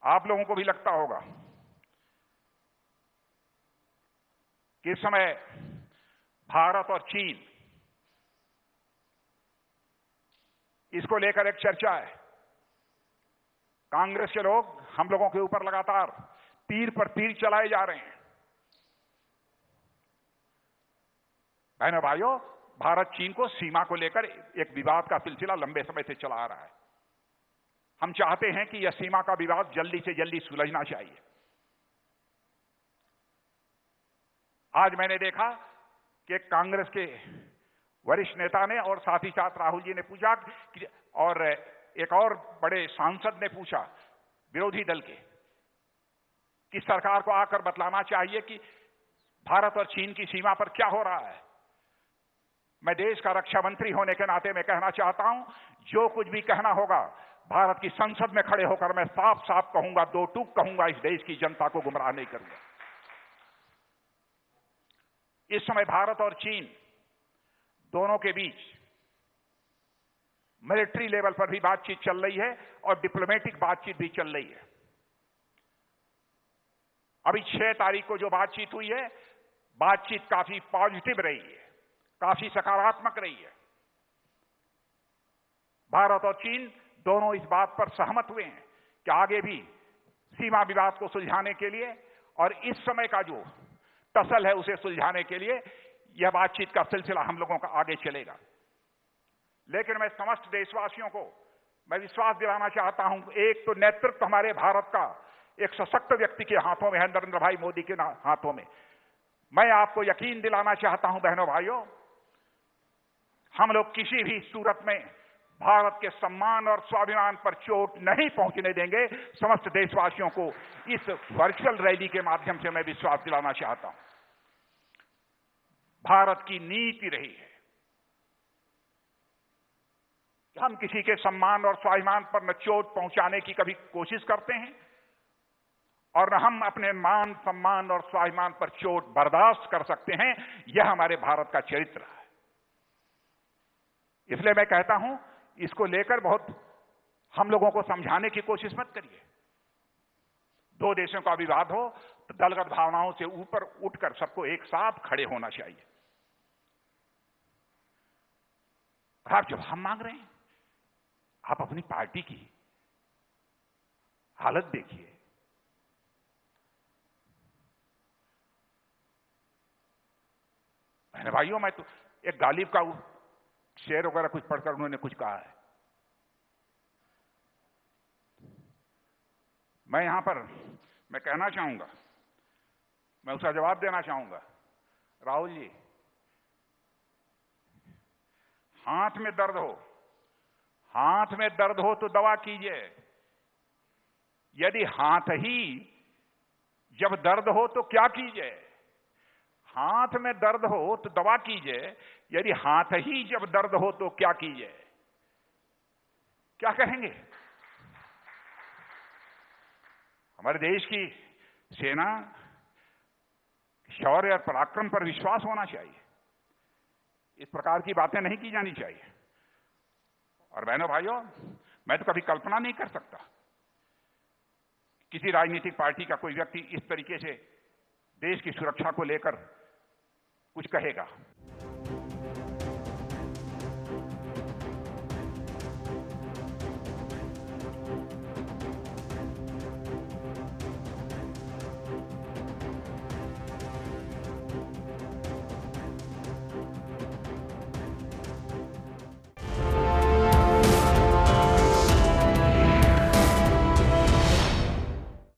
आप लोगों को भी लगता होगा कि इस समय भारत और चीन, इसको लेकर एक चर्चा है। कांग्रेस के लोग हम लोगों के ऊपर लगातार तीर पर तीर चलाए जा रहे हैं। बहनों भाइयों, भारत चीन को सीमा को लेकर एक विवाद का सिलसिला लंबे समय से चला आ रहा है। हम चाहते हैं कि यह सीमा का विवाद जल्दी से जल्दी सुलझना चाहिए। आज मैंने देखा कि कांग्रेस के वरिष्ठ नेता ने और साथ ही साथ राहुल जी ने पूछा कि, और एक और बड़े सांसद ने पूछा विरोधी दल के, कि सरकार को आकर बतलाना चाहिए कि भारत और चीन की सीमा पर क्या हो रहा है। मैं देश का रक्षा मंत्री होने के नाते मैं कहना चाहता हूं, जो कुछ भी कहना होगा भारत की संसद में खड़े होकर मैं साफ साफ कहूंगा, दो टूक कहूंगा, इस देश की जनता को गुमराह नहीं करूंगा। इस समय भारत और चीन दोनों के बीच मिलिट्री लेवल पर भी बातचीत चल रही है और डिप्लोमेटिक बातचीत भी चल रही है। अभी 6 तारीख को जो बातचीत हुई है, बातचीत काफी पॉजिटिव रही है, काफी सकारात्मक रही है। भारत और चीन दोनों इस बात पर सहमत हुए हैं कि आगे भी सीमा विवाद को सुलझाने के लिए और इस समय का जो टसल है उसे सुलझाने के लिए यह बातचीत का सिलसिला हम लोगों का आगे चलेगा। लेकिन मैं समस्त देशवासियों को मैं विश्वास दिलाना चाहता हूं, एक तो नेतृत्व हमारे भारत का एक सशक्त व्यक्ति के हाथों में है, नरेंद्र भाई मोदी के हाथों में। मैं आपको यकीन दिलाना चाहता हूं बहनों भाइयों, हम लोग किसी भी सूरत में भारत के सम्मान और स्वाभिमान पर चोट नहीं पहुंचने देंगे। समस्त देशवासियों को इस वर्चुअल रैली के माध्यम से मैं विश्वास दिलाना चाहता हूं। भारत की नीति रही है कि हम किसी के सम्मान और स्वाभिमान पर न चोट पहुंचाने की कभी कोशिश करते हैं और न हम अपने मान सम्मान और स्वाभिमान पर चोट बर्दाश्त कर सकते हैं। यह हमारे भारत का चरित्र है। इसलिए मैं कहता हूं, इसको लेकर बहुत हम लोगों को समझाने की कोशिश मत करिए। दो देशों का विवाद हो तो दलगत भावनाओं से ऊपर उठकर सबको एक साथ खड़े होना चाहिए। आप जब हम मांग रहे हैं, आप अपनी पार्टी की हालत देखिए। बहन भाइयों, मैं तो एक गालिब का शेर वगैरह कुछ पढ़कर उन्होंने कुछ कहा है। मैं यहां पर मैं कहना चाहूंगा, मैं उसका जवाब देना चाहूंगा। राहुल जी, हाथ में दर्द हो तो दवा कीजिए। यदि हाथ ही जब दर्द हो तो क्या कीजिए? हाथ में दर्द हो तो दवा कीजिए। यदि हाथ ही जब दर्द हो तो क्या कीजिए? क्या कहेंगे? हमारे देश की सेना शौर्य और पराक्रम पर विश्वास होना चाहिए। इस प्रकार की बातें नहीं की जानी चाहिए। और बहनों भाइयों, मैं तो कभी कल्पना नहीं कर सकता किसी राजनीतिक पार्टी का कोई व्यक्ति इस तरीके से देश की सुरक्षा को लेकर कुछ कहेगा।